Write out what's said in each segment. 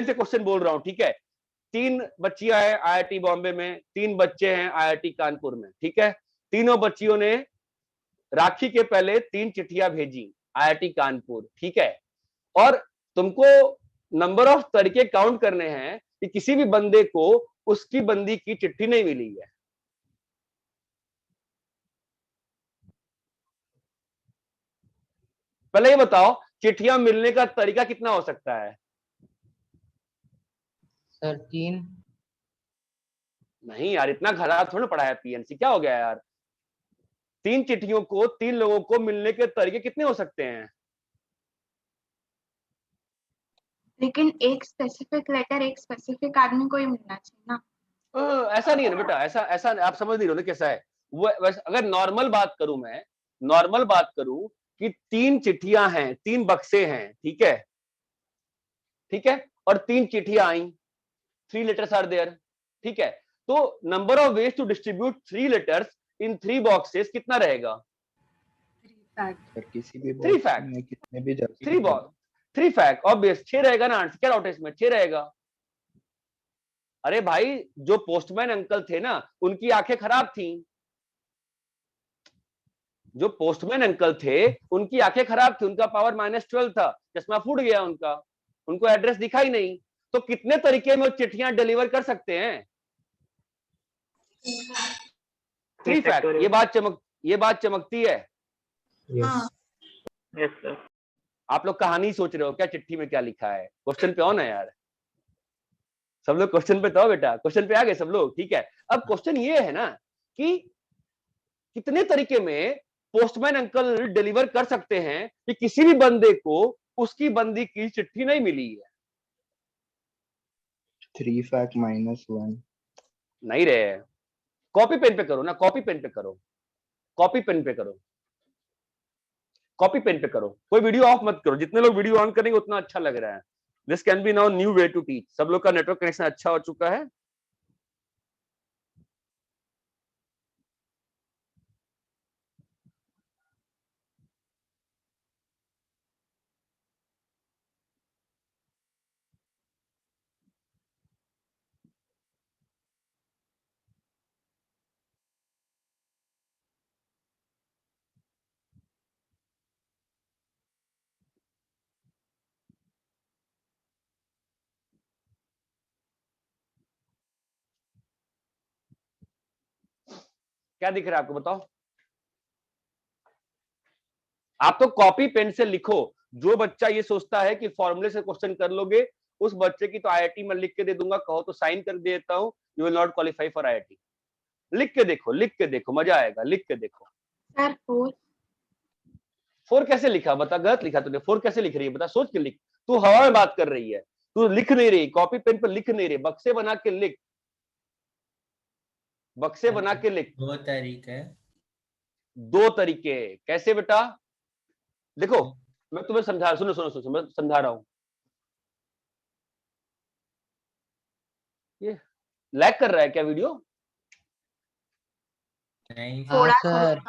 से क्वेश्चन बोल रहा हूं, ठीक है। 3 बच्चियां हैं आईआईटी बॉम्बे में, 3 बच्चे हैं आईआईटी कानपुर में, ठीक है। तीनों बच्चियों ने राखी के पहले 3 चिट्ठियां भेजी आईआईटी कानपुर, ठीक है। और तुमको नंबर ऑफ तरीके काउंट करने हैं कि किसी भी बंदे को उसकी बंदी की चिट्ठी नहीं मिली है। पहले ये बताओ चिट्ठियां मिलने का तरीका कितना हो सकता है? सर 3। नहीं यार, इतना खराब थोड़ा पढ़ा है पीएनसी, क्या हो गया यार? 3 चिट्ठियों को 3 लोगों को मिलने के तरीके कितने हो सकते हैं? लेकिन एक स्पेसिफिक लेटर एक स्पेसिफिक आदमी को ही मिलना चाहिए ना। ऐसा नहीं है ना बेटा, ऐसा ऐसा आप समझ नहीं रहे हो ना कैसा है वो। वैसे अगर नॉर्मल बात करूं, मैं नॉर्मल बात करूं कि 3 चिट्ठियां हैं, 3 बक्से हैं, ठीक है, ठीक है, और 3 चिट्ठियां आई, 3 लेटर्स आर देयर, ठीक है। तो number of ways to distribute 3 letters in 3 boxes कितना रहेगा? 3 फैक्ट, कितने भी जा 3 बॉक्स, 3 फैक्ट ऑब्वियस, 6 रहेगा ना आंसर, क्या डाउट है इसमें? 6 रहेगा। अरे भाई जो पोस्टमैन अंकल थे ना उनकी आंखें खराब थी, जो पोस्टमैन अंकल थे उनकी आंखें खराब थी, उनका पावर -12 था, चश्मा फूट गया उनका, उनको एड्रेस दिखाई नहीं। तो कितने तरीके में वो चिट्ठियां डिलीवर कर सकते हैं? 3 फैक्ट। ये बात चमकती है। Yes sir. आप लोग कहानी सोच रहे हो क्या चिट्ठी में क्या लिखा है? क्वेश्चन पे आओ ना यार, सब लोग क्वेश्चन पे तो आओ बेटा, क्वेश्चन पे आ गए सब लोग, ठीक है। अब क्वेश्चन ये है ना कि कितने तरीके में पोस्टमैन अंकल डिलीवर कर सकते हैं कि किसी भी बंदे को उसकी बंदी की चिट्ठी नहीं मिली है? 3 फैक्ट -1 नहीं रे, कॉपी पेन पे करो ना, कॉपी पेन पे करो, कॉपी पेन पे करो, कॉपी पेन पे करो। कोई वीडियो ऑफ मत करो, जितने लोग वीडियो ऑन करेंगे उतना अच्छा लग रहा है। This can be now new way to teach. सब लोग का नेटवर्क कनेक्शन अच्छा हो चुका है? क्या दिख रहा है आपको बताओ? आप तो कॉपी पेन से लिखो। जो बच्चा ये सोचता है कि फॉर्मूले से क्वेश्चन कर लोगे, उस बच्चे की तो आईआईटी में लिख के दे दूंगा, कहो तो साइन कर देता हूं, you will not qualify for IIT. लिख के देखो, लिख के देखो, मजा आएगा, लिख के देखो। सर 4 कैसे लिखा बता? गलत लिखा तूने। 4 कैसे लिख रही है बता? सोच के लिख। तू हवा में बात कर रही है, तू लिख नहीं रही, कॉपी पेन पर लिख नहीं रही, बक्से बना के लिख, बक्से बना के लिख। 2 तरीके। 2 तरीके कैसे बेटा? देखो मैं तुम्हें समझा, सुनो सुनो सुनो, मैं समझा रहा हूं। ये लैग कर रहा है क्या वीडियो? नहीं थोड़ा सर,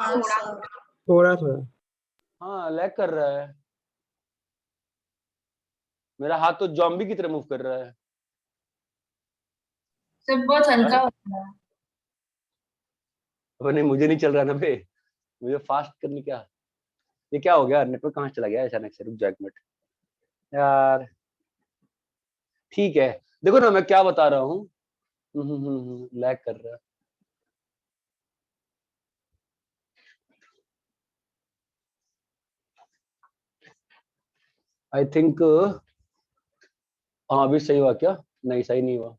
थोड़ा थोड़ा। हाँ लैग कर रहा है, मेरा हाथ तो जॉम्बी की तरह मूव कर रहा है। सब बहुत हल्का हाँ? होता है। नहीं मुझे नहीं चल रहा ना बे, मुझे फास्ट करने क्या। ये क्या हो गया? नेटवर्क कहाँ चला गया अचानक से? रुक जा एक मिनट यार। ठीक है, देखो ना मैं क्या बता रहा हूँ। लैग कर रहा है। आई थिंक हाँ अभी सही हुआ क्या? नहीं सही नहीं हुआ।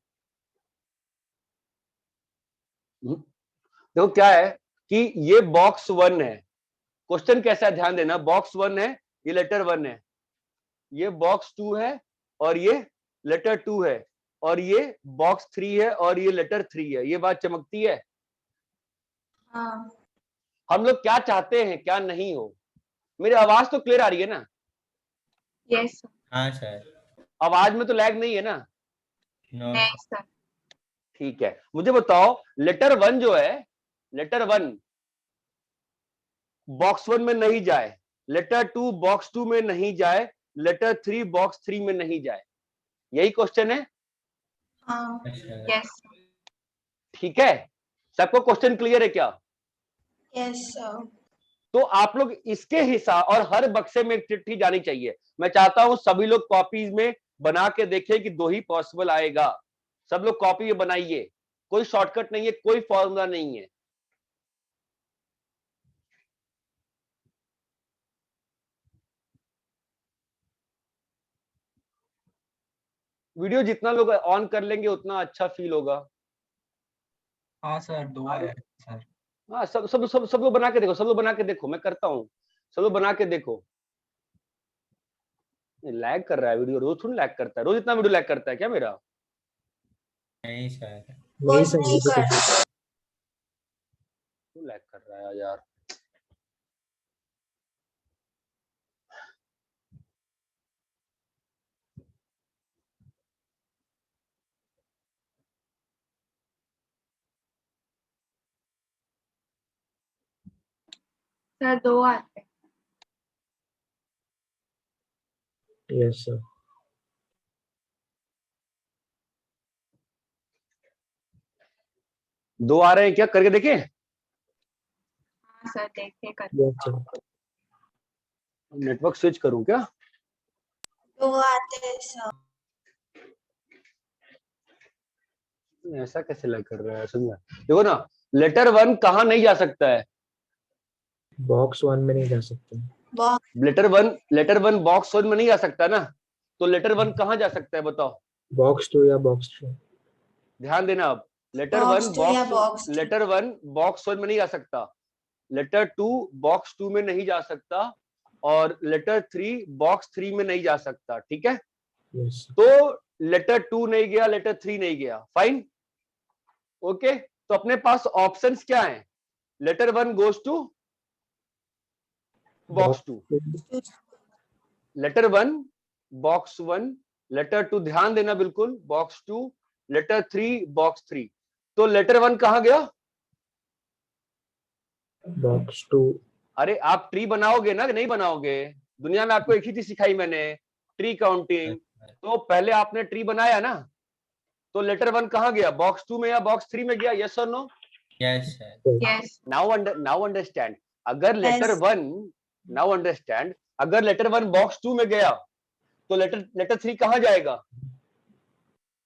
देखो क्या है कि ये बॉक्स 1 है। क्वेश्चन कैसा है ध्यान देना, बॉक्स 1 है, ये लेटर 1 है, ये बॉक्स 2 है और ये लेटर 2 है, और ये बॉक्स 3 है और ये लेटर 3 है। ये बात चमकती है। हाँ हम लोग क्या चाहते हैं क्या नहीं हो। मेरी आवाज तो क्लियर आ रही है ना? यस हाँ सर। आवाज में तो लैग नहीं है ना? नो नहीं सर। ठीक है, मुझे बताओ लेटर 1 जो है, लेटर 1 बॉक्स 1 में नहीं जाए, लेटर 2 बॉक्स 2 में नहीं जाए, लेटर 3 बॉक्स 3 में नहीं जाए। यही क्वेश्चन है, हाँ, yes sir, yes, ठीक है? सबको क्वेश्चन क्लियर है क्या? yes, sir. तो आप लोग इसके हिसाब, और हर बक्से में एक चिट्ठी जानी चाहिए। मैं चाहता हूं सभी लोग कॉपीज में बना के देखें कि 2 ही पॉसिबल आएगा। सब लोग कॉपी में बनाइए, कोई शॉर्टकट नहीं है, कोई फॉर्मूला नहीं है। वीडियो जितना लोग ऑन कर लेंगे उतना अच्छा फील होगा। हाँ सर 2 है सर। हाँ, सब लोग बना के देखो, सब लोग बना के देखो, मैं करता हूँ, सब लोग बना के देखो। लैग कर रहा है वीडियो, रोज थोड़ी लैग करता है, रोज इतना वीडियो लैग करता है क्या मेरा? नहीं सर, नहीं सर, ये तो कर क्यों लैग कर रहा है यार? सर 2 आते हैं। Yes sir. 2 आ रहे हैं क्या? करके देखें। हाँ सर, देखिए कर। Yes sir. नेटवर्क स्विच करूं क्या? 2 आते हैं सर। ऐसा कैसे लग कर रहा है? सुनिए, देखो ना, लेटर 1 कहां नहीं जा सकता है? बॉक्स 1 में नहीं जा सकते। लेटर वन बॉक्स 1 में नहीं जा सकता ना, तो लेटर 1 कहां जा सकता है बताओ? बॉक्स 2 या बॉक्स 3। ध्यान देना। अब लेटर Box 1 two या box two। लेटर 1 बॉक्स 1 में नहीं जा सकता, लेटर 2 बॉक्स 2 में नहीं जा सकता, और लेटर 3 बॉक्स 3 में नहीं जा सकता, ठीक है? यस तो लेटर 2 नहीं गया, लेटर 3 नहीं गया, फाइन, ओके। तो अपने पास ऑप्शंस क्या हैं? Letter 1 goes to box 2, letter 1 box 1, letter 2 ध्यान देना बिल्कुल बॉक्स 2, लेटर 3 बॉक्स 3। तो लेटर 1 कहां गया? बॉक्स 2। अरे आप ट्री बनाओगे ना कि नहीं बनाओगे? दुनिया में आपको एक ही चीज सिखाई मैंने, ट्री काउंटिंग। तो पहले आपने ट्री बनाया ना, तो लेटर 1 कहां गया? बॉक्स 2 में या बॉक्स 3 में गया? यस और no? Yes sir, Yes, now understand. अगर लेटर Yes. 1, नाउ अंडरस्टैंड, अगर लेटर 1 बॉक्स 2 में गया तो लेटर 3 कहां जाएगा?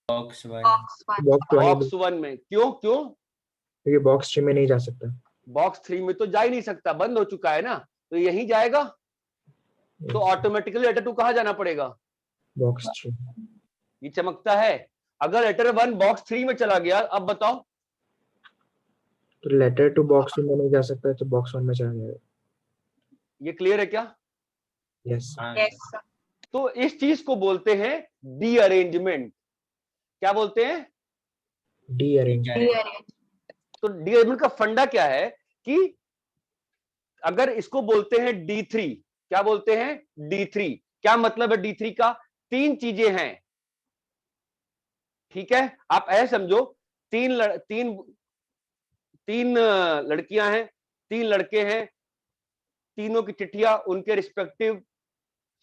बॉक्स 1। box 1। बॉक्स 1 बॉक्स 1 में। क्यों? क्योंकि बॉक्स 3 में नहीं जा सकता। बॉक्स 3 में तो जा ही नहीं सकता, बंद हो चुका है ना, तो यही जाएगा। तो ऑटोमेटिकली लेटर 2 कहां जाना पड़ेगा? बॉक्स 3। ये चमकता है। अगर लेटर 1 बॉक्स 3 में चला गया, अब बताओ। तो लेटर 2 बॉक्स 2 में नहीं जा सकता, तो बॉक्स 1 में चला जाएगा। ये क्लियर है क्या? यस हाँ Yes, सर, sir. तो इस चीज को बोलते हैं डी-अरेंजमेंट। क्या बोलते हैं? D arrange. Rearrange. तो डी-अरेंजमेंट का फंडा क्या है कि अगर इसको बोलते हैं D3, क्या बोलते हैं? D3। क्या मतलब है D3 का? 3 चीजें हैं, ठीक है? आप ऐसे समझो, तीन लड़कियां हैं, 3 लड़के हैं, तीनों की चिट्ठियां उनके रिस्पेक्टिव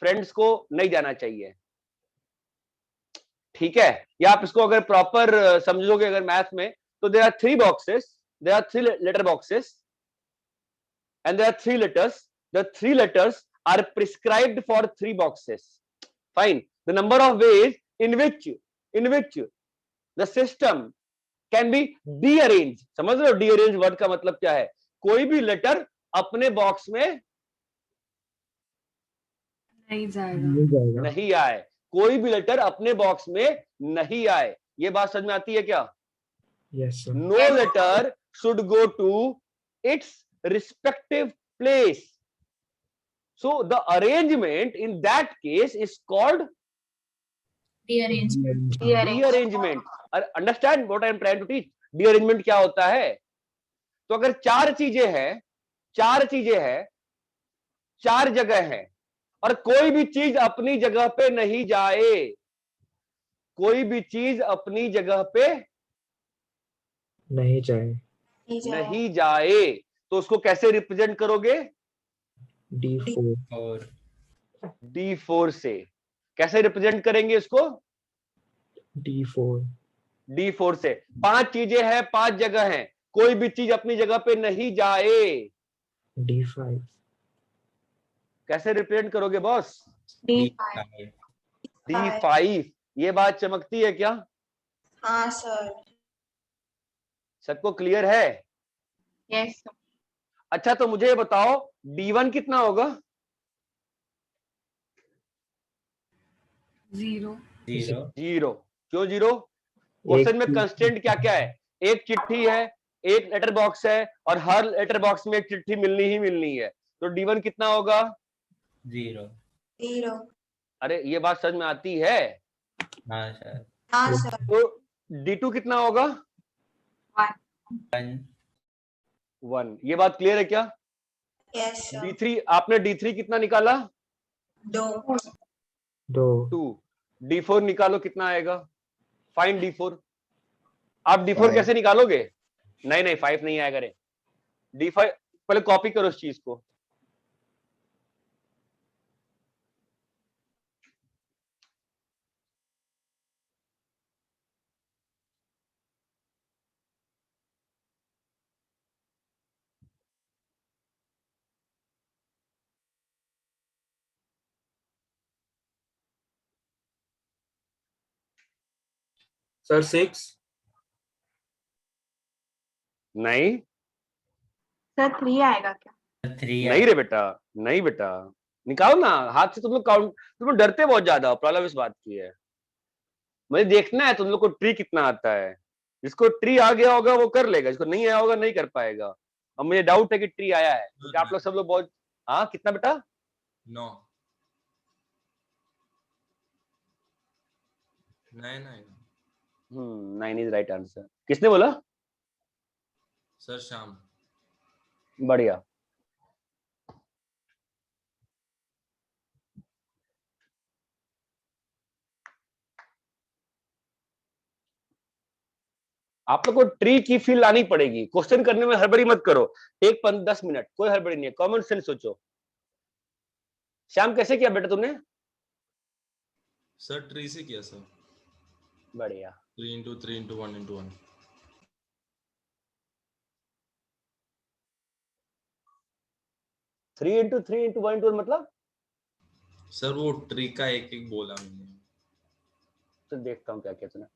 फ्रेंड्स को नहीं जाना चाहिए, ठीक है? या आप इसको अगर प्रॉपर समझोगे अगर मैथ में, तो there are 3 boxes, there are 3 letter boxes and there are 3 letters. The 3 letters are prescribed for 3 boxes. Fine. The number of ways in which the system can be dearranged. समझ रहे हो dearrange word का मतलब क्या है? कोई भी letter अपने बॉक्स में नहीं जाएगा। नहीं जाएगा। नहीं आए, कोई भी लेटर अपने बॉक्स में नहीं आए। ये बात समझ में आती है क्या? Yes sir. No letter should go to its respective place. So the arrangement in that case is called Rearrangement. rearrangement. Understand what I am trying to teach? Rearrangement क्या होता है? तो अगर 4 चीजें हैं, 4 जगह है, और कोई भी चीज अपनी जगह पे नहीं जाए, कोई भी चीज अपनी जगह पे नहीं जाए। नहीं जाए, तो उसको कैसे रिप्रेजेंट करोगे? D4। और D4 से। कैसे रिप्रेजेंट करेंगे इसको? D4 D4 से 5 चीजें हैं, 5 जगह हैं, कोई भी चीज अपनी जगह पे नहीं जाए। D5 कैसे रिप्रेजेंट करोगे बॉस? D5 D5। ये बात चमकती है क्या? हाँ सर। सबको क्लियर है? yes sir. अच्छा तो मुझे ये बताओ D1 कितना होगा? 0 0। क्यों 0? क्वेश्चन में कंस्टेंट क्या क्या है? एक चिट्ठी है, एक लेटर बॉक्स है, और हर लेटर बॉक्स में एक चिट्ठी मिलनी ही मिलनी है, तो D1 कितना होगा? 0। अरे ये बात समझ में आती है? हाँ सर। तो D2 कितना होगा? 1। ये बात क्लियर है क्या? Yes sir. D3, आपने D3 कितना निकाला? 2। 2। D4 निकालो, कितना आएगा? Find D4। आप D4 5 कैसे निकालोगे? नहीं 5 नहीं आएगा रे। D5 पहले कॉपी करो इस चीज को। सर 6 नहीं सर 3 आएगा क्या? नहीं रे बेटा, नहीं बेटा, निकालो ना हाथ से। तुम लोग काउंट, तुम लोग डरते बहुत ज्यादा हो, प्रॉब्लम इस बात की है। मुझे देखना है तुम लोग को ट्री कितना आता है। जिसको ट्री आ गया होगा वो कर लेगा, जिसको नहीं आया होगा नहीं कर पाएगा। अब मुझे डाउट है कि ट्री आया है, क्योंकि आप लोग सब लोग बहुत। हाँ कितना बेटा? 9 9 9 इज राइट आंसर। किसने बोला? सर शाम। बढ़िया। आप लोग को ट्री की फील लानी पड़ेगी। क्वेश्चन करने में हड़बड़ी मत करो। 10 मिनट, कोई हड़बड़ी नहीं है, कॉमन सेंस सोचो। श्याम कैसे किया बेटा तुमने? सर ट्री से किया सर। बढ़िया। 3 into 3 into 1 into 1। 3 into 3 into 1 into 1 मतलब? सर वो ट्री का एक एक बोला मैंने। तो देखता हूँ क्या क्या तूने।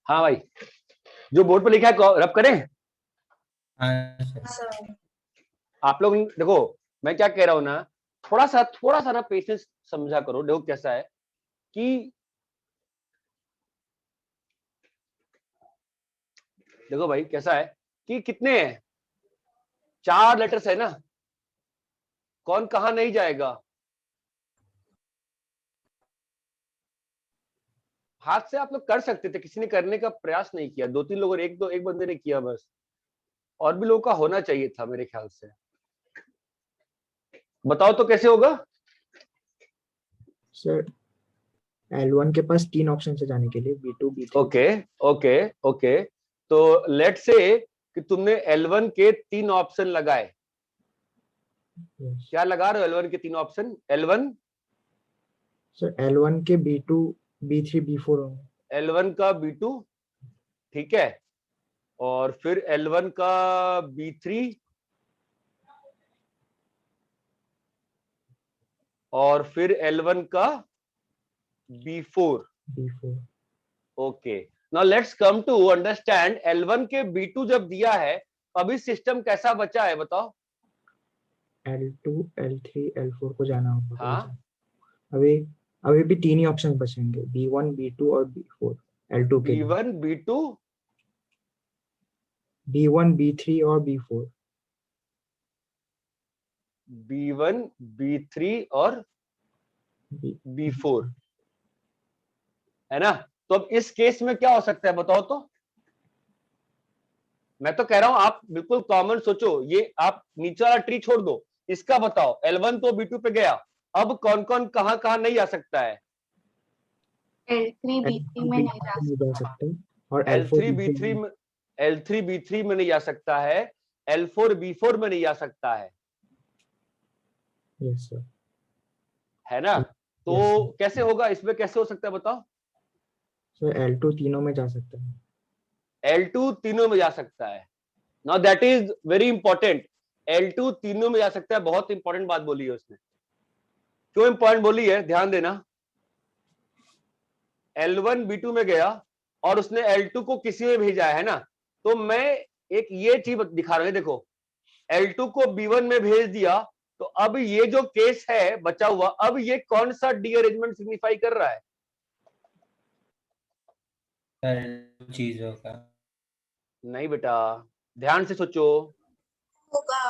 हाँ भाई, जो बोर्ड पे लिखा है रब करें। सर आप लोग देखो, मैं क्या कह रहा हूं ना, थोड़ा सा ना पेशेंस समझा करो। देखो कैसा है कि देखो भाई कैसा है कि कितने हैं? 4 लेटर्स है ना, कौन कहां नहीं जाएगा? हाथ से आप लोग कर सकते थे, किसी ने करने का प्रयास नहीं किया। 2-3 लोगों ने, एक बंदे ने किया बस। और भी लोगों का होना चाहिए था मेरे ख्याल से। बताओ तो कैसे होगा? सर L1 के पास 3 ऑप्शन है जाने के लिए, B2 B3। ओके। तो लेट से कि तुमने L1 के 3 ऑप्शन लगाए। Yes. क्या लगा रहे हो L1 के 3 ऑप्शन? L1 सर L1 के B2 B3 B4 होंगे। L1 का B2, ठीक है, और फिर L1 का B3, और फिर L1 का B4। B4 okay, now let's come to understand L1 के B2 जब दिया है, अभी सिस्टम कैसा बचा है बताओ? L2 L3 L4 को जाना होगा। हाँ अभी अभी भी 3 ही ऑप्शन बचेंगे, B1 B2 और B4 L2 के लिए। B1 B2 B1 B3 और B4 B1 B3 और B4 है ना। तो अब इस केस में क्या हो सकता है बताओ तो। मैं तो कह रहा हूं आप बिल्कुल कॉमन सोचो, ये आप नीचे वाला ट्री छोड़ दो, इसका बताओ। L1 तो B2 पे गया, अब कौन कौन कहां कहां नहीं जा सकता है। L3 B3 में नहीं जा नहीं जा सकते और L3 L4 B3 में, L3 B3 में नहीं जा सकता है, L4 B4 में नहीं जा सकता है, यस सर। है ना। तो Yes, sir. कैसे होगा, इसमें कैसे हो सकता है बताओ। सर L2 तीनों में जा सकता है। L2 तीनों में जा सकता है। Now that is very important. L2 तीनों में जा सकता है, बहुत इंपॉर्टेंट बात बोली है उसने। क्यों इंपॉर्टेंट बोली है, ध्यान देना। L1 B2 में गया और उसने L2 को किसी में भेजा है ना। तो मैं एक ये चीज दिखा रहा हूं, देखो L2 को B1 में भेज दिया, तो अब ये जो केस है बचा हुआ, अब ये कौन सा डीअरेंजमेंट सिग्निफाई कर रहा है। सर चीजों का। नहीं बेटा, ध्यान से सोचो। होगा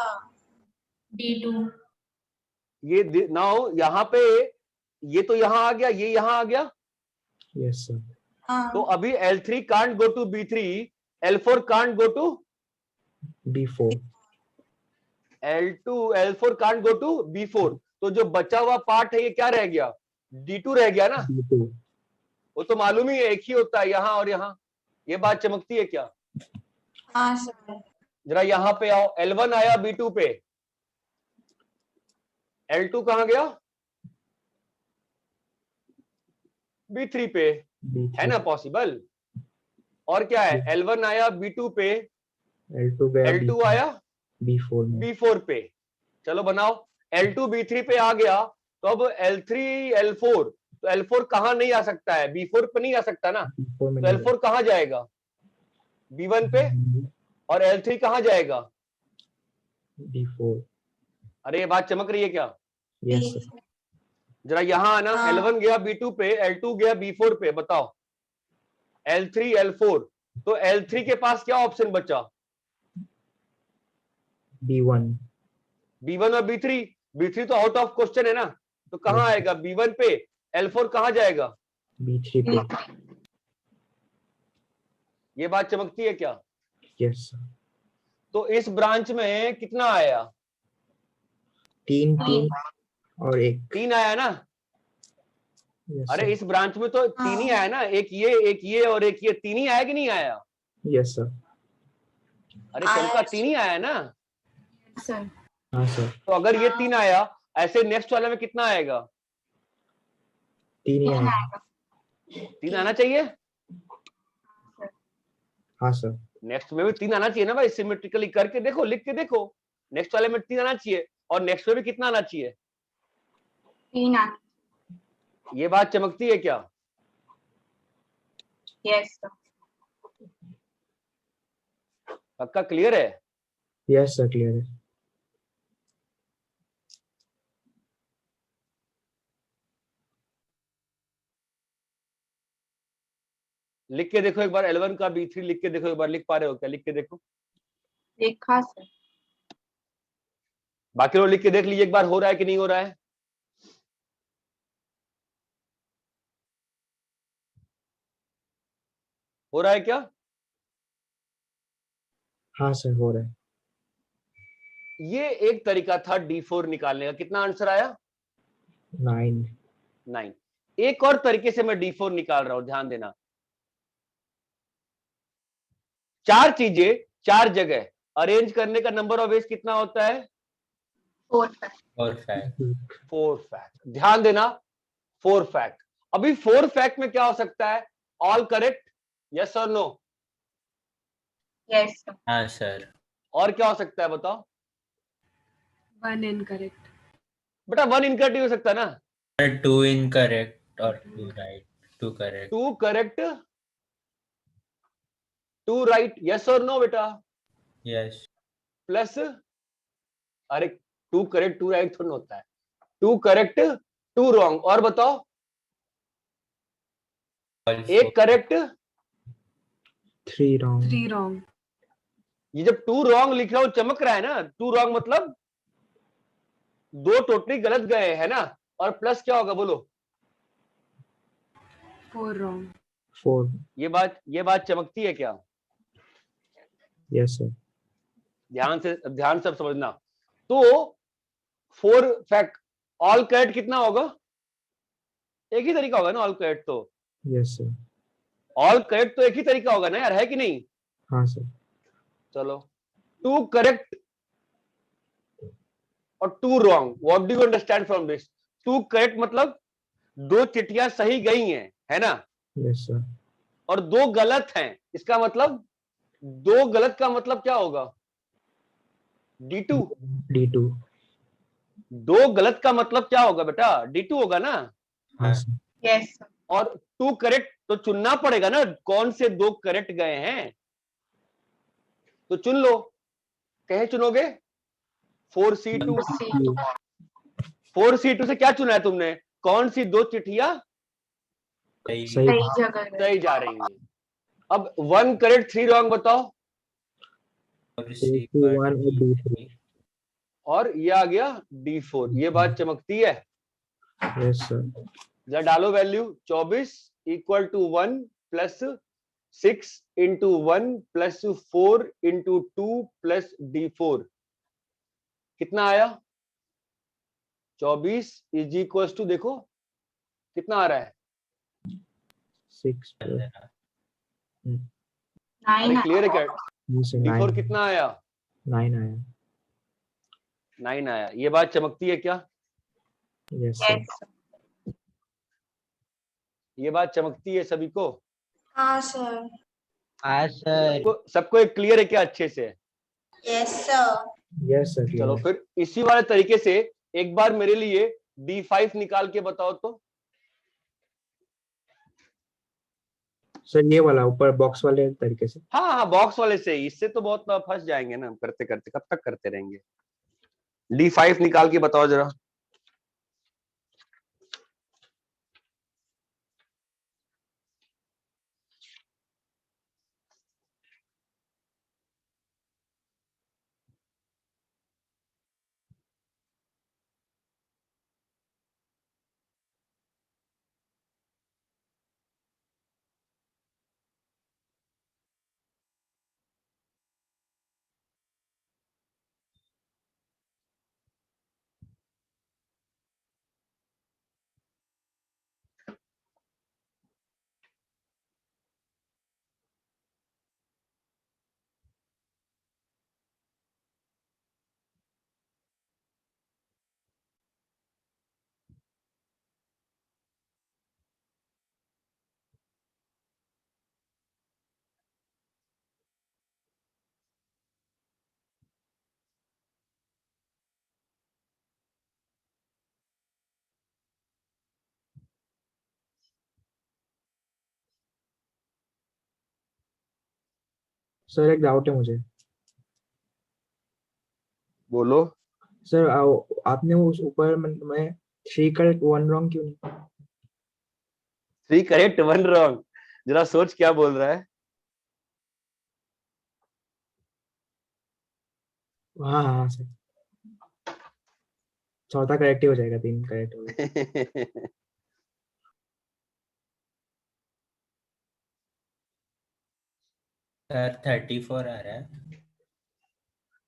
D2 ये नाउ यहाँ पे, ये तो यहाँ आ गया, ये यहाँ आ गया, यस सर। हाँ तो अभी L3 can't go to B3, L4 can't go to B4 L4 can't go to B4। तो जो बचा हुआ पार्ट है ये क्या रह गया, D2 रह गया ना। B2 वो तो मालूम ही है, एक ही होता है यहाँ और यहाँ। ये बात चमकती है क्या। हाँ सर जरा यहाँ पे आओ, L1 आया B2 पे, L2 कहां गया, B3 पे, B3 है ना पॉसिबल। और क्या है, L1 आया B2 पे, L2 गया L2 आया B4 में। B4 पे। चलो बनाओ, L2 B3 पे आ गया, तो अब L3 L4, तो L4 कहां नहीं आ सकता है, B4 पे नहीं आ सकता ना। B4 में तो L4 कहां जाएगा, B1 पे, और L3 कहां जाएगा, B4। अरे ये बात चमक रही है क्या। Yes sir. जरा यहां आना, हाँ। L1 गया B2 पे, L2 गया B4 पे, बताओ L3 L4। तो L3 के पास क्या ऑप्शन बचा, B1 B1 और B3। B3 तो आउट ऑफ क्वेश्चन है ना, तो कहां आएगा, B1 पे। L4 कहां जाएगा, B3 पे। ये बात चमकती है क्या। Yes sir. तो इस ब्रांच में कितना आया, 3 और 1। 3 आया ना। यस अरे सर। इस ब्रांच में तो 3 ही आया ना, एक ये और एक ये, 3 ही आया कि नहीं आया। Yes sir. अरे चमका, 3 ही आया ना। सर हाँ सर। तो अगर ये 3 आया, ऐसे नेक्स्ट वाले में कितना आएगा, 3 ही आएगा। आएगा 3 आना चाहिए। हाँ सर। नेक्स्ट में भी 3 आना चाहिए ना भाई, सिमेट्रिकली करके देखो, लिख के देखो। नेक्स्ट वाले में 3 आना चाहिए, और नेक्स्ट में भी कितना आना चाहिए। 3 आना। ये बात चमकती है क्या। यस सर पक्का क्लियर है। यस सर क्लियर है। लिख के देखो एक बार, L1 का B3 लिख के देखो एक बार, लिख पा रहे हो क्या, लिख के देखो। देखा सर। बाकी लोग लिख के देख लीजिए एक बार, हो रहा है कि नहीं हो रहा है। हो रहा है क्या। हाँ सर हो रहा है। ये एक तरीका था D4 निकालने का। कितना आंसर आया, 9। 9। एक और तरीके से मैं D4 निकाल रहा हूं, ध्यान देना। 4 चीजें 4 जगह अरेंज करने का नंबर ऑफ वेज कितना होता है, 4 फैक्ट। और फैक्ट 4 फैक्ट। ध्यान देना, 4 फैक्ट। अभी 4 फैक्ट में क्या हो सकता है, ऑल करेक्ट, यस और नो। Yes sir. हाँ सर। और क्या हो सकता है बताओ 1 इनकरेक्ट। बेटा, 1 इनकरेक्ट हो सकता है ना। 2 इनकरेक्ट और 2 right, 2 correct. 2 correct 2 right, yes और नो बेटा। यस। प्लस, अरे 2 करेक्ट 2 राइट थोड़ा होता है, 2 करेक्ट 2 रॉन्ग। और बताओ, एक करेक्ट, 3 wrong. 3 wrong. ये जब 2 रॉन्ग लिख रहा हूं चमक रहा है ना, 2 रॉन्ग मतलब 2 टोटली गलत गए है ना, और प्लस क्या होगा बोलो? 4 wrong. 4. ये बात चमकती है क्या? Yes sir. ध्यान से अब समझना। तो 4 फैक्ट ऑल करेक्ट कितना होगा? एक ही तरीका होगा ना ऑल करेक्ट तो। Yes sir. ऑल करेक्ट तो एक ही तरीका होगा ना यार, है कि नहीं? हाँ सर. चलो, 2 करेक्ट और 2 wrong, what do you understand from this? 2 correct मतलब 2 चिट्ठियां सही गई हैं, है ना, Yes sir. और 2 गलत हैं, इसका मतलब 2 गलत का मतलब क्या होगा? D2। D2. 2 गलत का मतलब क्या होगा बेटा? D2 होगा ना। हाँ सर. Yes, sir. और 2 करेक्ट तो चुनना पड़ेगा ना, कौन से 2 करेक्ट गए हैं, तो चुन लो। कहे चुनोगे? 4C2। C2. 4C2 से क्या चुना है तुमने? कौन सी 2 चिट्ठियां सही. सही जगह गए। सही जा रही हैं? अब 1 करेक्ट 3 रॉन्ग बताओ। C1 और D3. और ये आ गया D4। ये बात चमकती है? Yes sir. जरा डालो value. 24 equal to 1 plus 6 into 1 plus 4 into 2 plus D4 कितना आया? 24 इज इक्वल टू, देखो कितना आ रहा है? 6 plus. अरे 9. क्लियर है क्या? Yes sir. D4 9. कितना आया? 9 आया. 9 आया। ये बात चमकती है क्या? Yes sir. Yes, sir. ये बात चमकती है सभी को? हाँ सर। हाँ सर। सबको एक क्लियर है क्या अच्छे से? Yes sir. Yes sir. चलो Clear. फिर इसी वाले तरीके से एक बार मेरे लिए D5 निकाल के बताओ तो। सर ये वाला ऊपर बॉक्स वाले तरीके से. हाँ हाँ, बॉक्स वाले से ही, इससे तो बहुत फंस जाएंगे ना, करते करते कब तक करते रहेंगे। D5 निकाल के बताओ जरा। सर एक डाउट है मुझे. बोलो। सर आपने उस ऊपर में 3 करेक्ट 1 रॉन्ग क्यों नहीं? 3 करेक्ट 1 रॉन्ग, जरा सोच क्या बोल रहा है। हाँ हाँ सर. चौथा करेक्ट ही हो जाएगा. 3 करेक्ट हो गए. सर 34 आ रहा है।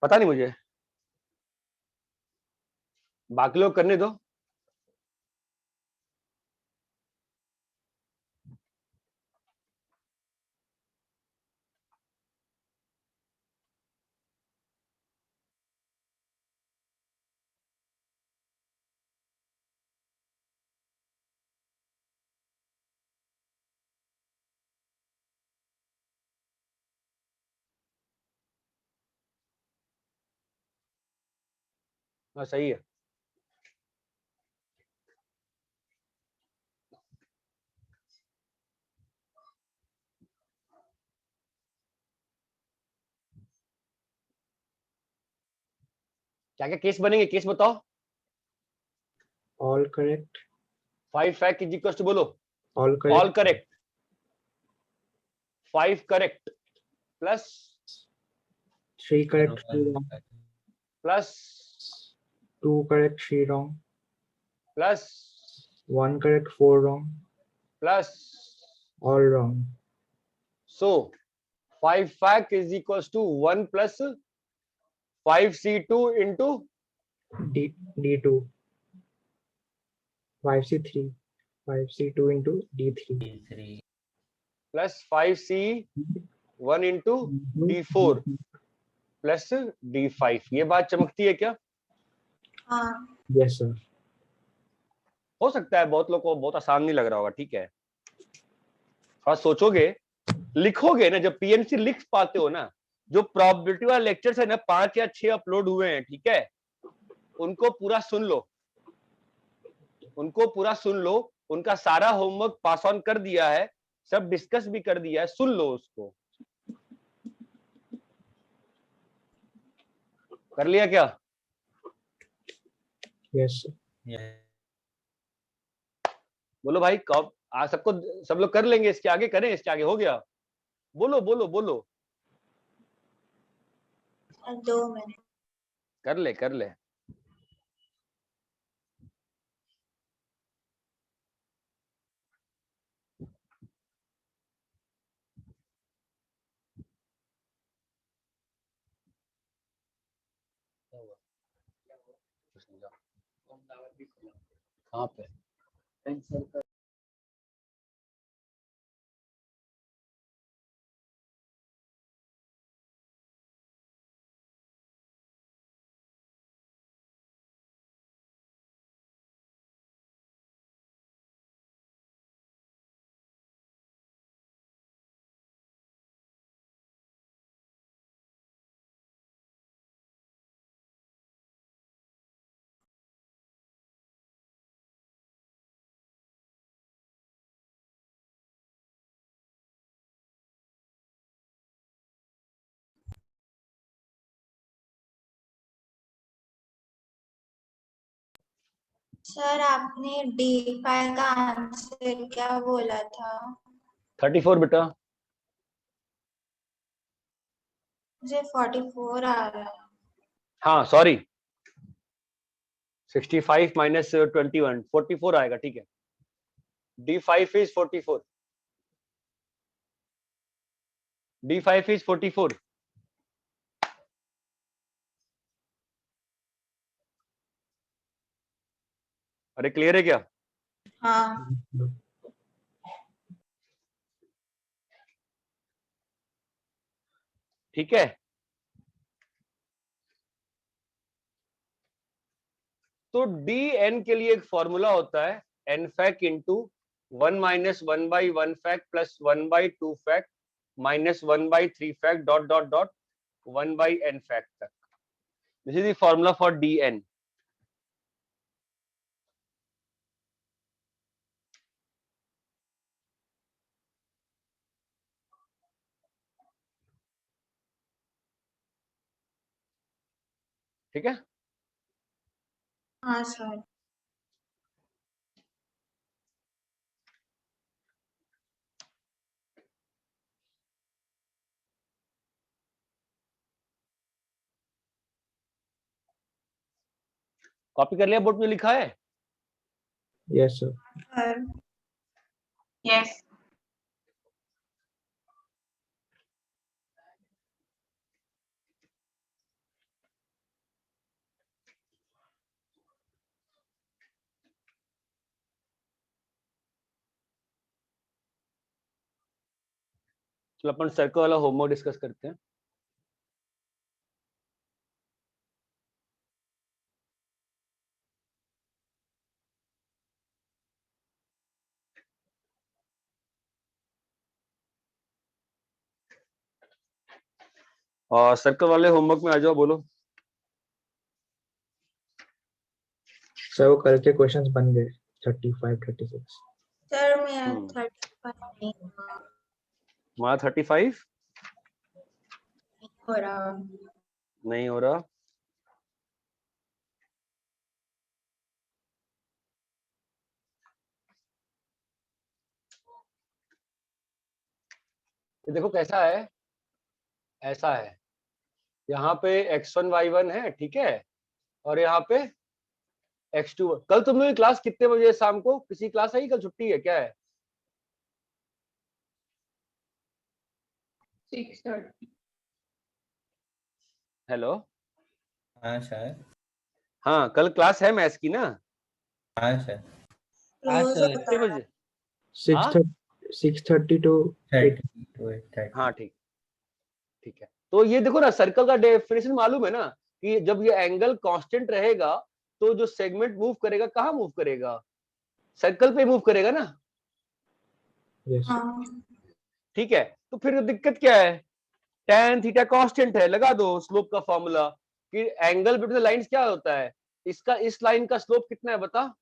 पता नहीं मुझे, बाकी लोग करने दो। हाँ सही है। क्या क्या केस बनेंगे, केस बताओ। all correct, 5 fact is equal to, बोलो all all correct, correct, 5 correct plus 3 correct, 2 wrong, plus 2 correct, 3 wrong, plus 1 correct, 4 wrong, plus, all wrong. so 5 fact is equals to 1 plus 5c2 into D2, 5C3, 5C2 into D3, plus 5c1 into D4 plus D5। ये बात चमकती है क्या? हाँ yes sir. हो सकता है बहुत लोग को बहुत आसान नहीं लग रहा होगा, ठीक है, थोड़ा सोचोगे, लिखोगे ना, जब पीएमसी लिख पाते हो ना, जो प्रोबेबिलिटी वाले लेक्चर्स है ना 5 या 6 अपलोड हुए हैं, ठीक है, उनको पूरा सुन लो, उनको पूरा सुन लो, उनका सारा होमवर्क पास ऑन कर दिया है, सब डिस्कस भी कर दिया है, सुन लो उसको। कर लिया क्या? yes sir. बोलो भाई, कब आज सबको, सब लोग कर लेंगे, इसके आगे करें, इसके आगे हो गया? बोलो बोलो बोलो। 2 मिनट। कर ले कर ले। कहाँ पे? सर आपने D5 का आंसर क्या बोला था? 34 बेटा। मुझे 44 आ रहा है। हाँ सॉरी, 65 माइनस 21 44 आएगा, ठीक है। D5 is 44, D5 is 44। अरे क्लियर है क्या? हाँ ठीक है, तो dn के लिए एक फॉर्मूला होता है n fact into 1 minus 1 by 1 fact plus 1 by 2 fact minus 1 by 3 fact dot dot dot 1 by n fact तक। This is the formula for dn। ठीक है, हाँ सर। कॉपी कर लिया, बोर्ड में लिखा है? yes sir. Sir Yes. चलो अपन सर्कल वाला होमवर्क डिस्कस करते हैं। और सर्कल वाले होमवर्क में आ जाओ, बोलो। सर वो कल के क्वेश्चंस बन गए 35, 36. सर मेरा 35 नहीं हमारा 35 हो रहा। नहीं हो रहा। ये देखो कैसा है, ऐसा है, यहाँ पे x1 y1 है, ठीक है, और यहाँ पे x2। कल तुम लोग की क्लास कितने बजे है शाम को? किसी क्लास है? कल छुट्टी है क्या है? 6:30। हेलो, हाँ सर। हाँ कल क्लास है मैथ्स की ना? हाँ सर। Close sir. कितने होता बजे? 6:30 to 8. 30 to 8:30। हाँ ठीक, ठीक है। तो ये देखो ना, सर्कल का डेफिनेशन मालूम है ना, कि जब ये एंगल कांस्टेंट रहेगा तो जो सेगमेंट मूव करेगा कहाँ मूव करेगा? सर्कल पे मूव करेगा ना, Yes. हाँ ठीक है। तो फिर दिक्कत क्या है? tan थीटा कांस्टेंट है, लगा दो स्लोप का फॉर्मूला कि एंगल बिटवीन द लाइंस क्या होता है। इसका इस लाइन का स्लोप कितना है बता?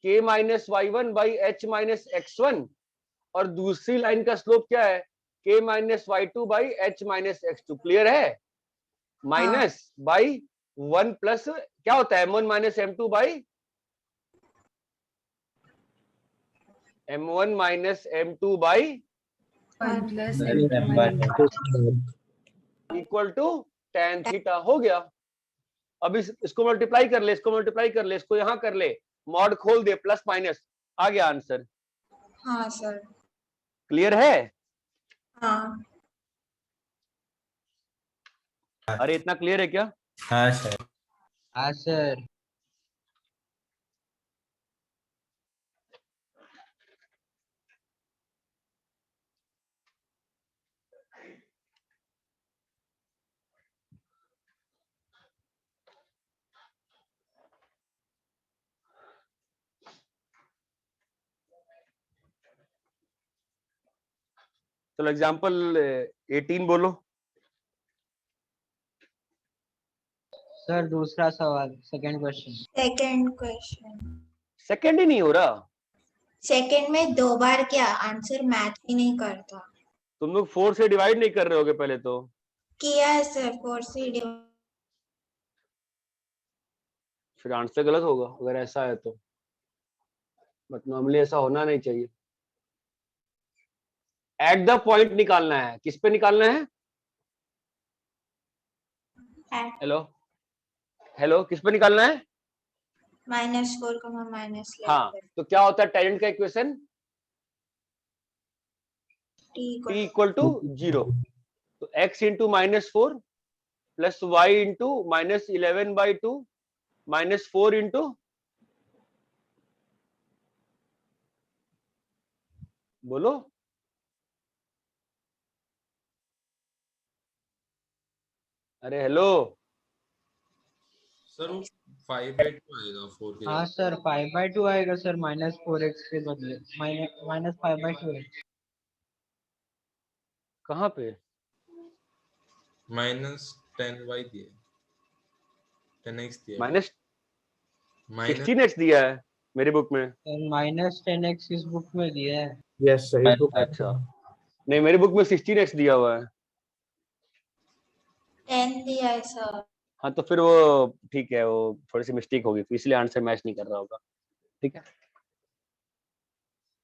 k minus y one by h minus x one, और दूसरी लाइन का स्लोप क्या है? k minus y two by h minus x two. Clear है? माइनस बाई 1 प्लस क्या होता है, m1 minus m2 by m1 minus m2 by 1 plus Plus m2 m by by m2। Equal to tan theta. हो गया। अब इसको multiply कर ले, इसको मल्टीप्लाई कर ले, इसको यहां कर ले, मॉड खोल दे, प्लस माइनस, आ गया आंसर। हाँ सर। क्लियर है? हाँ अरे इतना क्लियर है क्या? हाँ सर। हाँ सर। चलो एग्जांपल 18 बोलो। सर दूसरा सवाल, second question. Second question. Second ही नहीं हो रहा। सेकंड में 2 बार क्या आंसर मैच ही नहीं करता। तुम लोग 4 से डिवाइड नहीं कर रहे होगे पहले तो। किया है सर 4 से डिवाइड। फिर आंसर गलत होगा अगर ऐसा है तो, बट नॉर्मली ऐसा होना नहीं चाहिए। एट द पॉइंट निकालना है। किस पे निकालना है? हेलो, हेलो, किस पे निकालना है? -4 को माइनस हाँ, तो क्या होता है टेंजेंट का equation? t t equal to 0। तो x into -4 plus y into -11/2 -4 into, बोलो, अरे हेलो, सर वो 5/2 आएगा 4 के हाँ जगह। सर 5/2 आएगा सर, -4x के बदले -5/2x। कहाँ पे? -10y दिए, 10x दिया है। माइनस माइनस 16x दिया है मेरी बुक में। -10x इस बुक में दिया है। Yes, sir. इस book में अच्छा, नहीं मेरी बुक में 16x दिया हुआ है। 10 दिया है सर। हाँ तो फिर वो ठीक है, वो थोड़ी सी मिस्टेक होगी, तो इसलिए आंसर मैच नहीं कर रहा होगा। ठीक है,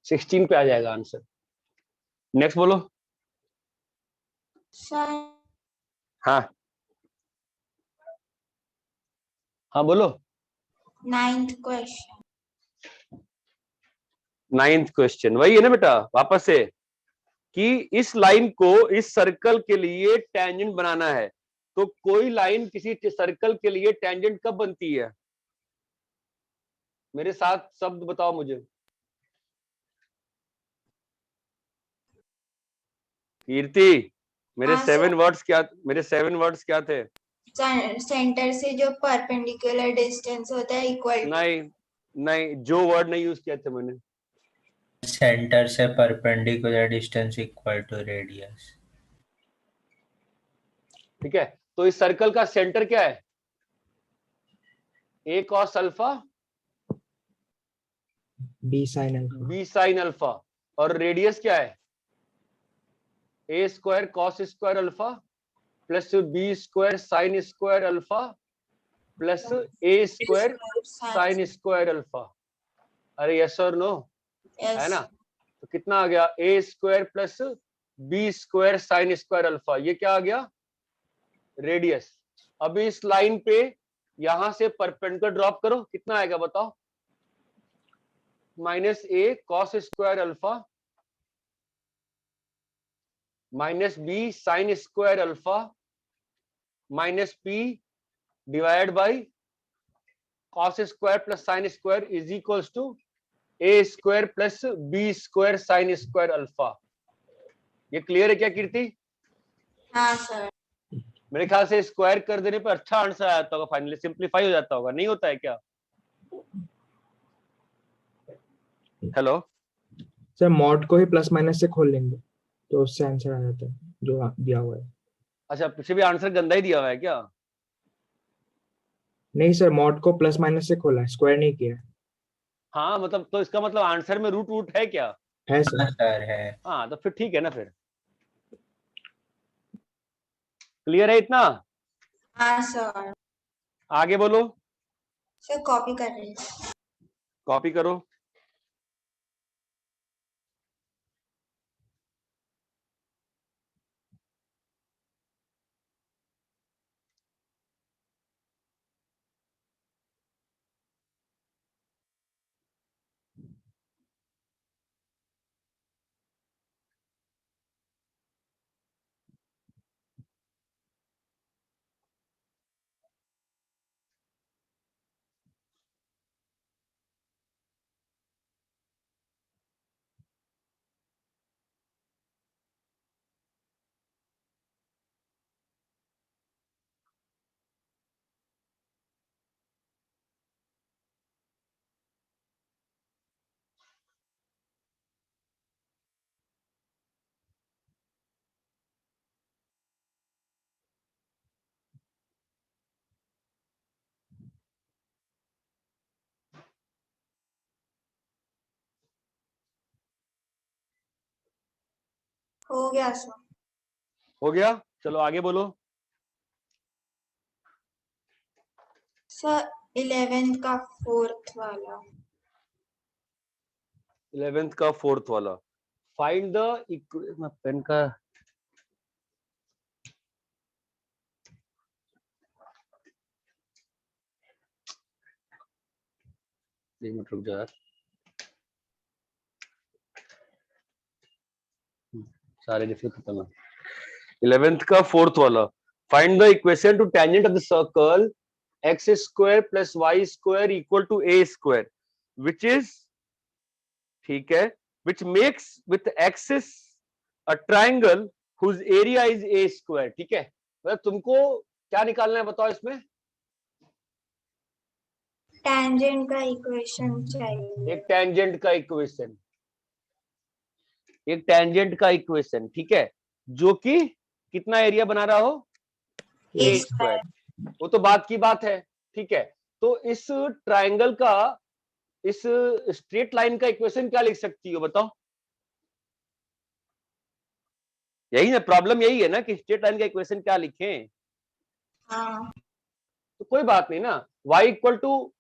16 पे आ जाएगा आंसर। नेक्स्ट बोलो। सर हाँ हाँ बोलो। 9th question. 9th क्वेश्चन वही है ना बेटा, वापस से, कि इस लाइन को इस सर्कल के लिए टेंजेंट बनाना है। तो कोई लाइन किसी सर्कल के लिए टेंजेंट कब बनती है? मेरे साथ शब्द बताओ मुझे। कीर्ति, मेरे हाँ, 7 सर। वर्ड्स क्या, मेरे 7 वर्ड्स क्या थे? सेंटर से जो परपेंडिकुलर डिस्टेंस होता है इक्वल। नहीं नहीं, जो वर्ड नहीं यूज किया था मैंने। सेंटर से perpendicular distance equal to radius. ठीक है, तो इस सर्कल का सेंटर क्या है? a cos alpha, B sin alpha. b sin alpha, और रेडियस क्या है? a square cos square alpha plus b square sin square alpha plus a square sin square alpha. अरे यस और नो, है ना? तो कितना आ गया? a square plus b square sine square alpha, ये क्या आ गया? रेडियस। अब इस लाइन पे यहां से परपेंडिकुलर ड्रॉप करो, कितना आएगा बताओ? Minus a cos square alpha minus b sine square alpha minus p divide by cos square plus sine square is equals to a square plus b square sine square alpha. ये clear है क्या कीर्ति? हाँ sir. मेरे ख्याल से square कर देने पर अच्छा आंसर आ जाता होगा, फाइनली सिंप्लीफाई हो जाता होगा, नहीं होता है क्या? हेलो सर मॉड को ही प्लस माइनस से खोल लेंगे तो उससे आंसर आ जाता है जो दिया हुआ है। अच्छा, पीछे भी आंसर गंदा ही दिया हुआ है क्या? नहीं सर, मॉड को प्लस माइनस से खोला है, स्क्वायर नहीं किया है। हाँ मतलब, तो इसका मतलब आंसर में रूट रूट है क्या? है सर। सर है। हाँ तो फिर ठीक है ना, फिर क्लियर है इतना? हाँ सर। आगे बोलो। सर कॉपी कर रही हूँ। कॉपी करो। हो गया सर। हो गया, चलो आगे बोलो। सर 11th का 4th वाला। 11th का 4th वाला, फाइंड द पेन का मिनट रुक जा यार, सारे डिफरेंट खत्म है। 11th का 4th वाला, find the equation to tangent of the circle x square plus y square equal to a square which is, ठीक है, which makes with axis a triangle whose area is a square. ठीक है, मतलब तुमको क्या निकालना है बताओ इसमें? टेंजेंट का इक्वेशन चाहिए। एक टेंजेंट का इक्वेशन, एक टेंजेंट का इक्वेशन, ठीक है, जो कि कितना एरिया बना रहा हो? ए स्क्वायर। वो तो बात की बात है, ठीक है। तो इस ट्राइंगल का, इस स्ट्रेट लाइन का इक्वेशन क्या लिख सकती हो बताओ? यही ना प्रॉब्लम, यही है ना कि स्ट्रेट लाइन का इक्वेशन क्या लिखें? हाँ। तो कोई बात नहीं ना, y equal to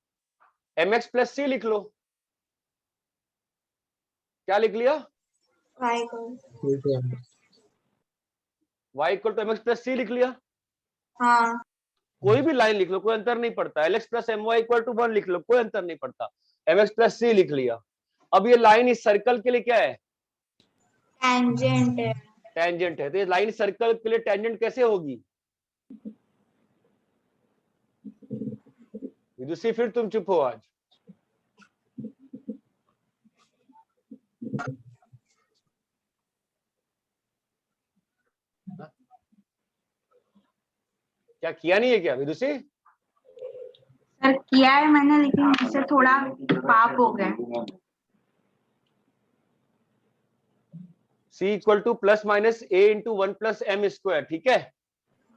mx plus C लिख लो। क्या लिख लिया? y को y equal to mx plus C लिख लिया। हाँ। कोई भी लाइन लिख लो, कोई अंतर नहीं पड़ता। lx plus my equal to 1 लिख लो, कोई अंतर नहीं पड़ता। mx प्लस सी लिख लिया। अब ये लाइन इस सर्कल के लिए क्या है? टेंजेंट है। टेंजेंट है। तो ये लाइन सर्कल के लिए टेंजेंट कैसे होगी? विदुषी फिर तुम चुप हो आज। क्या किया नहीं है क्या विदुषी? सर किया है मैंने, लेकिन इससे थोड़ा पाप हो गया। c equal two plus minus a into 1 plus m square, ठीक है।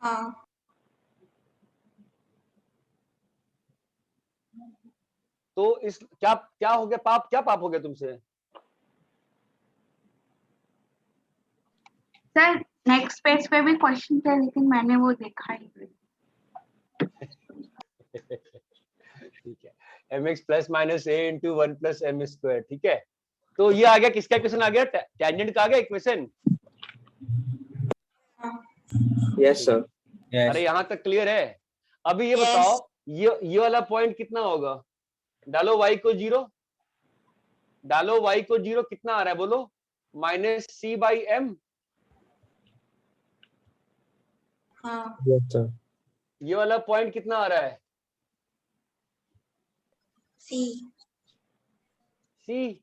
हाँ। तो इस क्या क्या हो गया? पाप, क्या पाप हो गया तुमसे? सर नेक्स्ट पेज पे भी क्वेश्चन थे, लेकिन मैंने वो देखा ही नहीं। ठीक है, mx plus minus a into 1 plus m square, ठीक है। तो ये आ गया, किसका इक्वेशन आ गया? टेंजेंट का आ गया इक्वेशन। Yes sir. अरे यहाँ तक क्लियर है? अभी ये Yes. बताओ, ये वाला पॉइंट कितना होगा? डालो y को 0, डालो y को 0, कितना आ रहा है बोलो? -c/m। हाँ यस सर। ये वाला पॉइंट कितना आ रहा है? C c।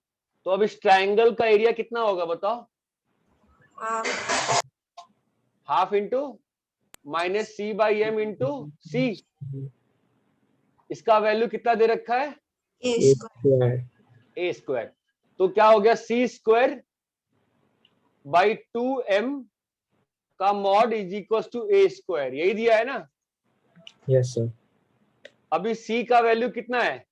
तो अब इस ट्रायंगल का एरिया कितना होगा बताओ? Half into -c/m into c। इसका वैल्यू कितना दे रखा है? A A square square। a square. तो क्या हो गया? c स्क्वायर बाई 2m का mod is equal to a square. यही दिया है ना? Yes sir. अभी c का वैल्यू कितना है?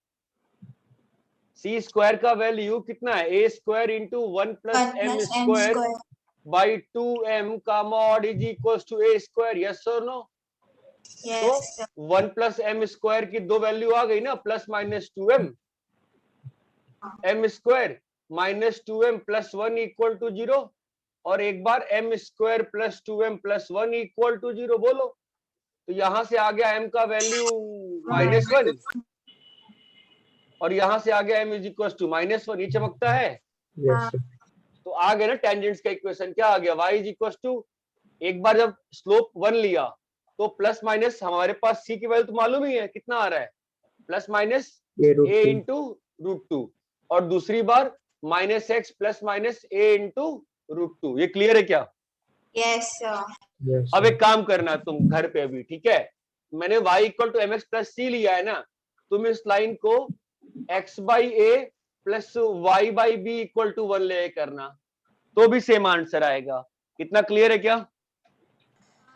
c स्क्वायर का वैल्यू कितना है? a square into 1 + 1 m plus m square square. By 2m का mod is equal to a square. Yes और no? Yes. sir. 1 + m square की दो वैल्यू आ गई ना, +-2m। m स्क्वायर -2m + 1 = 0, और एक बार m स्क्वायर + 2m + 1 = 0। बोलो, तो यहां से आ गया m का वैल्यू -1, और यहां से आ गया m = -1। ये चमकता है? Yes sir. तो आ गया ना टेंजेंट्स का इक्वेशन। क्या आ गया? y = एक बार जब स्लोप 1 लिया तो प्लस माइनस, हमारे पास c की वैल्यू तो मालूम ही है, कितना आ रहा है? +-a इंटू √2, और दूसरी बार -x +-a इंटू √2। ये क्लियर है क्या? Yes, sir. यस अब एक काम करना तुम घर पे अभी, ठीक है? मैंने y = mx + c लिया है ना, तुम इस लाइन को x/a + y/b = 1 ले करना, तो भी सेम आंसर आएगा। कितना क्लियर है क्या?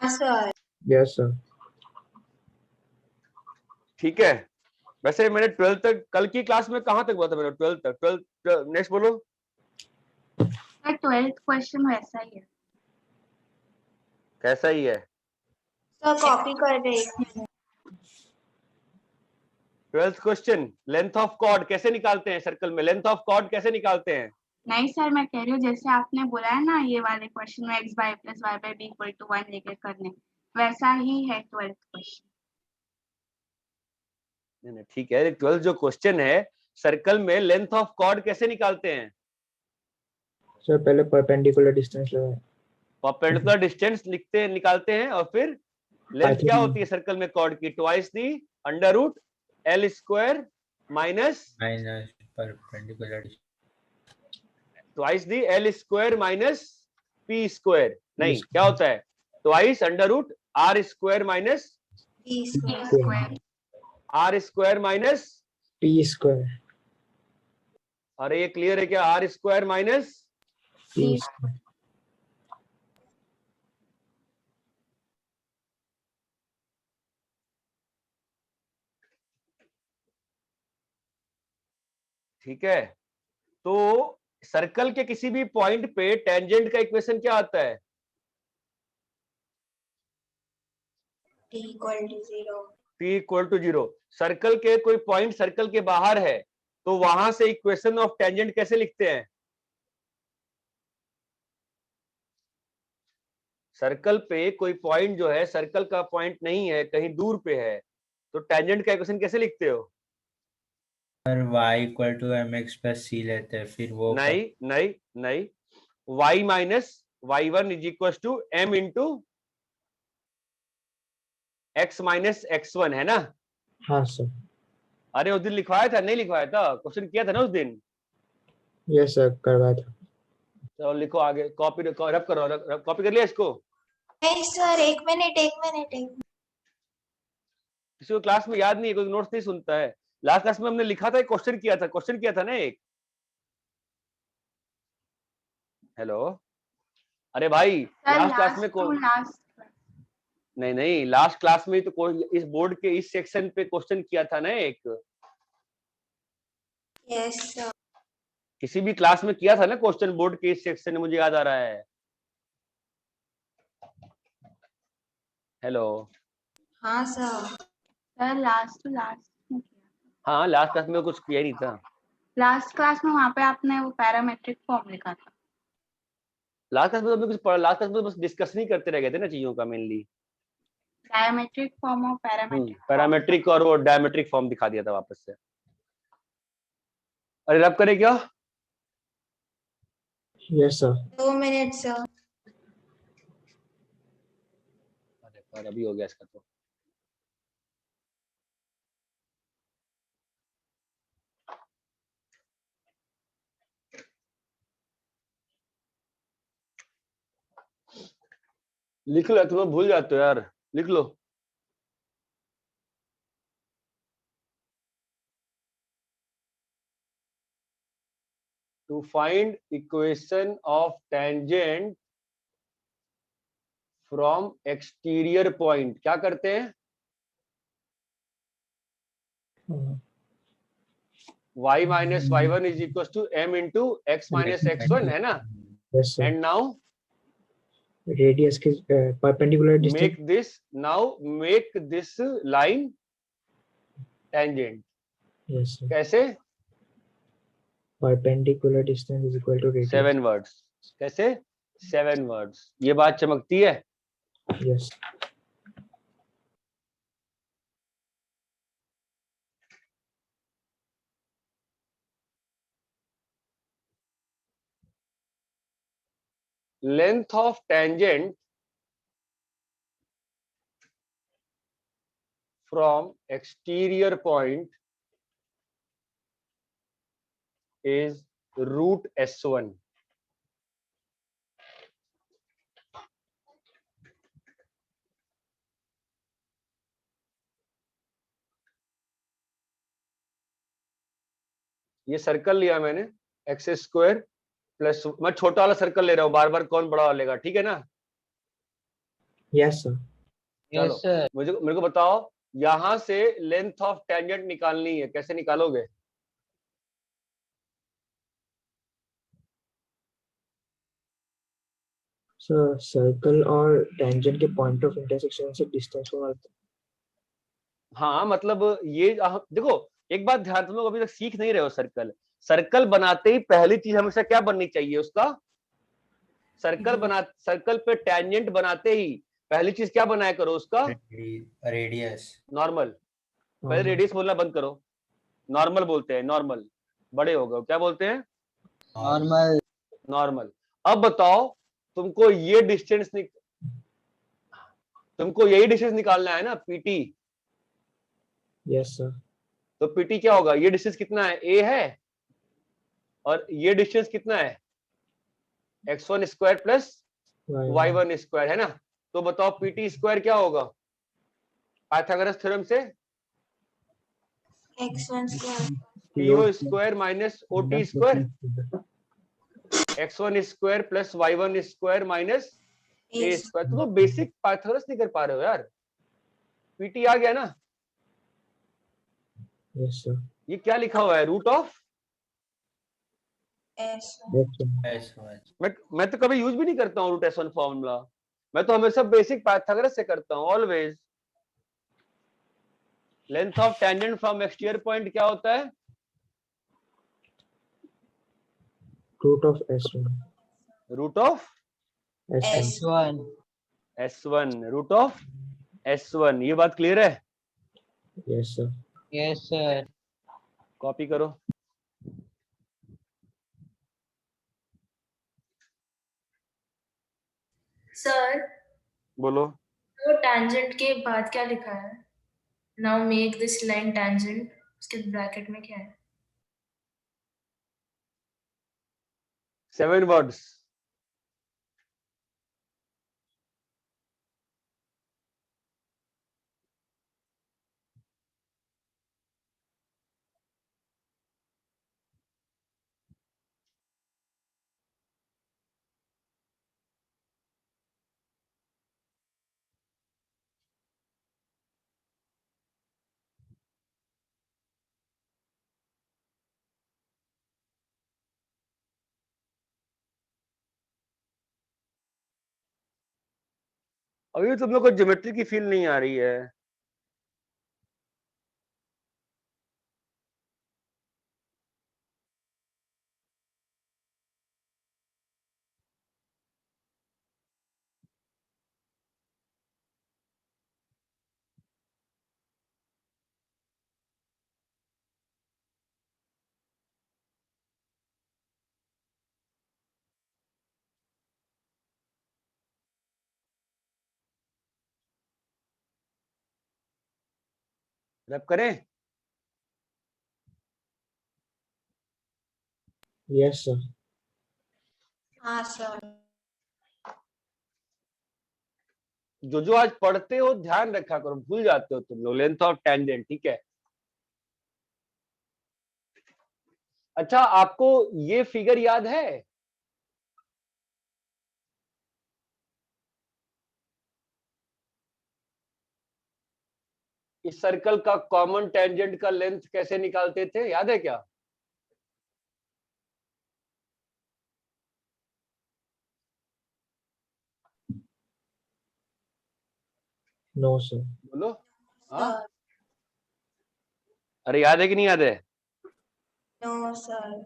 Sir. Yes sir. ठीक है। वैसे मैंने 12th तक, कल की क्लास में कहां तक हुआ था मेरा? 12th तक। 12th नेक्स्ट बोलो। सर 12th क्वेश्चन वैसा ही है। कैसा ही है? Sir, copy कर रहे हैं. 12th question, length of chord कैसे निकालते हैं? सर्कल में लेंथ ऑफ कॉर्ड कैसे निकालते हैं? नहीं सर, मैं कह रही हूँ जैसे आपने बोला है ना ये वाले क्वेश्चन में x/y + y/b = 1 लेकर करने, वैसा ही है 12th क्वेश्चन। नहीं, ठीक है। 12th जो क्वेश्चन है, सर्कल में लेंथ ऑफ कॉर्ड कैसे निकालते हैं? सर पहले परपेंडिकुलर डिस्टेंस लगाए। परपेंडिकुलर डिस्टेंस निकालते हैं, और फिर लेंथ क्या होती है सर्कल में कॉर्ड की? ट्वाइस दी √L² माइनस परपेंडिकुलर ट्वाइस दी L² माइनस P²। नहीं, क्या होता है? Twice √R² minus B p square. Square. R² minus, P²। अरे ये क्लियर है क्या? R² minus P²। ठीक है। तो सर्कल के किसी भी पॉइंट पे टेंजेंट का इक्वेशन क्या आता है? T = 0. P = 0। सर्कल के कोई पॉइंट सर्कल के बाहर है, तो वहां से इक्वेशन ऑफ टेंजेंट कैसे लिखते हैं? सर्कल पे कोई पॉइंट जो है, सर्कल का पॉइंट नहीं है, कहीं दूर पे है, तो टेंजेंट का इक्वेशन कैसे लिखते हो? सर y = mx + c लेते हैं, फिर वो नहीं नहीं नहीं, y - y1 = m into x - x1 है ना? हाँ सर। अरे उस दिन लिखवाया था, नहीं लिखवाया था? क्वेश्चन किया था ना उस दिन? यस सर, करवाया था। चलो लिखो आगे, कॉपी रब करो, कॉपी कर लिया इसको? नहीं सर, एक मिनट. किसी को क्लास में याद नहीं है, कोई नोट्स नहीं सुनता है। लास्ट क्लास में हमने लिखा था, क्वेश्चन किया था ना एक। हेलो, अरे भाई सर लास्ट क्लास में लास्ट नहीं, लास्ट क्लास में तो इस बोर्ड के इस सेक्शन पे क्वेश्चन किया था ना एक। Yes, sir. किसी भी क्लास में किया था ना क्वेश्चन बोर्ड के इस सेक्शन में, मुझे याद आ रहा है। हेलो, हाँ सर. सर लास्ट में किया। हाँ लास्ट क्लास में कुछ किया ही नहीं था। लास्ट क्लास में वहां पे आपने वो पैरामेट्रिक फॉर्म लिखा था। लास्ट क्लास में तो हमने कुछ पढ़ा, लास्ट क्लास में तो बस डिस्कस नहीं करते रह गए थे ना चीजों का मेनली। डायमेट्रिक फॉर्म और पैरामेट्रिक पैरामेट्रिक और वो डायमेट्रिक फॉर्म दिखा दिया था वापस से। अरे रब करे क्या? Yes, sir. 2 minutes sir. अरे पर अभी हो गया इसका तो। लिख लो, तुम्हें भूल जाते हो यार, लिख लो। To find equation of tangent from exterior point क्या करते हैं? y minus y1 is equals to m into x minus x1 है ना? Yes, sir. And now Radius के perpendicular distance. make this, now make this line tangent. Yes, sir. कैसे? Perpendicular distance is equal to radius. 7 words. कैसे? 7 words. ये बात चमकती है? Yes. Length of tangent from exterior point is root S1. ये circle लिया मैंने, एक्स स्क्वायर प्लस, मैं छोटा वाला सर्कल ले रहा हूँ, बार बार कौन बड़ा वाला लेगा, ठीक है ना? Yes, sir. चलो, Yes, sir. मेरे को बताओ, यहां से लेंथ ऑफ टेंजेंट निकालनी है, कैसे निकालोगे? So circle और tangent के point of intersection से distance को मालूम। हाँ मतलब ये देखो, एक बात ध्यान, तुम लोग अभी तक सीख नहीं रहे हो। सर्कल बनाते ही पहली चीज हमेशा क्या बननी चाहिए उसका? सर्कल पे टेंजेंट बनाते ही पहली चीज क्या बनाया करो उसका? रेडियस। नॉर्मल। पहले रेडियस बोलना बंद करो, नॉर्मल बोलते हैं, नॉर्मल। बड़े हो गए, क्या बोलते हैं? Normal. नॉर्मल। अब बताओ, तुमको यही डिस्टेंस निकालना है ना, पीटी। Yes, sir. तो पीटी क्या होगा? ये डिस्टेंस कितना है? ए है, और ये डिस्टेंस कितना है? x1 square plus y1 square है ना? तो बताओ पीटी स्क्वायर क्या होगा पाइथागोरस थ्योरम से? x1 square. PO square minus OT square, x1 square plus y1 square minus A square. तुम बेसिक पाइथागोरस नहीं कर पा रहे हो यार। पीटी आ गया ना? Yes, sir. ये क्या लिखा हुआ है? Root of. S1. मैं तो कभी यूज भी नहीं करता हूँ रूट S1 फॉर्मूला। मैं तो हमेशा बेसिक पाइथागोरस से करता हूँ, always. Length of tangent from exterior point क्या होता है? Root of S1. Root of S1. S1, root of S1। ये बात क्लियर है? Yes, sir. Yes, sir. Copy करो। सर बोलो। वो टैंजेंट के बाद क्या लिखा है? Now make this line tangent, उसके ब्रैकेट में क्या है? 7 वर्ड्स। अभी तुम लोग को ज्योमेट्री की फील नहीं आ रही है। रब करें? Yes, sir. हाँ सर। जो आज पढ़ते हो ध्यान रखा करो, भूल जाते हो तुम लोग लेंथ ऑफ टेंजेंट, ठीक है? अच्छा, आपको ये फिगर याद है? इस सर्कल का कॉमन टेंजेंट का लेंथ कैसे निकालते थे, याद है क्या? No, sir. बोलो। हाँ, सर। अरे याद है कि नहीं याद है? No sir.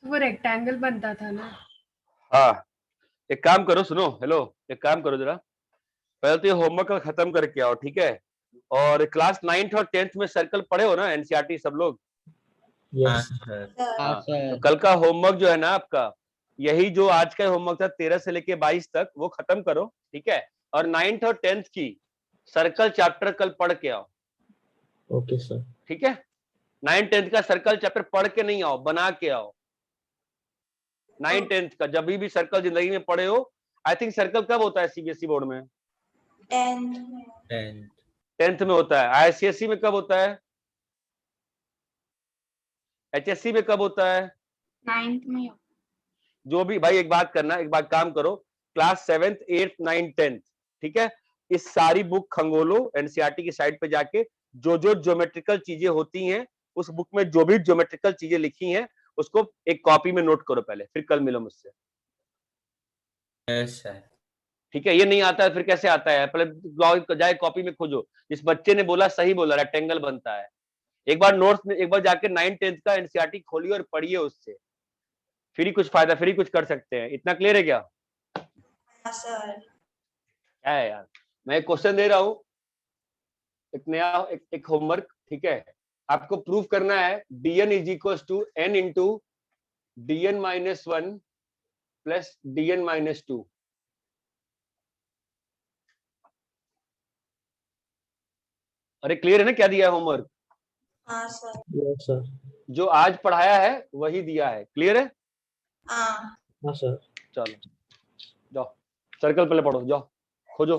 वो रेक्टेंगल बनता था ना। हाँ, एक काम करो, सुनो, हेलो, एक काम करो जरा, पहले तो ये होमवर्क खत्म करके आओ, ठीक है? और क्लास 9th और 10th में सर्कल पढ़े हो ना, एनसीईआरटी सब लोग? Yes. सर। हाँ तो सर। कल का होमवर्क जो है ना आपका, यही जो आज का होमवर्क था 13 से लेके 22 तक, वो खत्म करो, ठीक है? और 9th और 10th की सर्कल चैप्टर कल पढ़ के आओ, Okay, sir. ठीक है? 9th 10th का सर्कल चैप्टर पढ़ के नहीं आओ, बना के आओ। 9th 10th का जब भी सर्कल जिंदगी में पढ़े हो, आई थिंक सर्कल कब होता है सीबीएसई बोर्ड में? 10th। 10th में होता है। आईसीएसई में कब होता है? एचएससी में कब होता है? 9th में। जो भी भाई, एक बात करना, एक बात काम करो, class 7th 8th 9th 10th, ठीक है? इस सारी बुक खंगोलो एनसीईआरटी की साइट पे जाके, जो जो ज्योमेट्रिकल चीजें होती हैं उस बुक में जो भी ज्योमेट्रिकल चीजें लिखी हैं उसको एक कॉपी में नोट करो पहले, फिर कल मिलो मुझसे। Yes sir. ठीक है? ये नहीं आता है फिर कैसे आता है? पहले जाए कॉपी में खोजो, जिस बच्चे ने बोला सही बोला, रेक्टेंगल बनता है। एक बार नोट्स में एक बार जाके 9th 10th का एनसीईआरटी खोलिए और पढ़िए उससे, फिर ही कुछ फायदा, फिर ही कुछ कर सकते हैं। इतना क्लियर है क्या? हाँ सर। क्या है यार, मैं एक क्वेश्चन दे रहा हूं, एक नया एक होमवर्क, ठीक है? आपको प्रूफ करना है dn is equal to n into dn minus 1 plus dn minus 2। अरे क्लियर है ना क्या दिया है होमवर्क? हाँ सर। Yes, sir. जो आज पढ़ाया है वही दिया है, क्लियर है? हाँ। हाँ, sir. चलो जाओ सर्कल पहले पढ़ो, जाओ खोजो।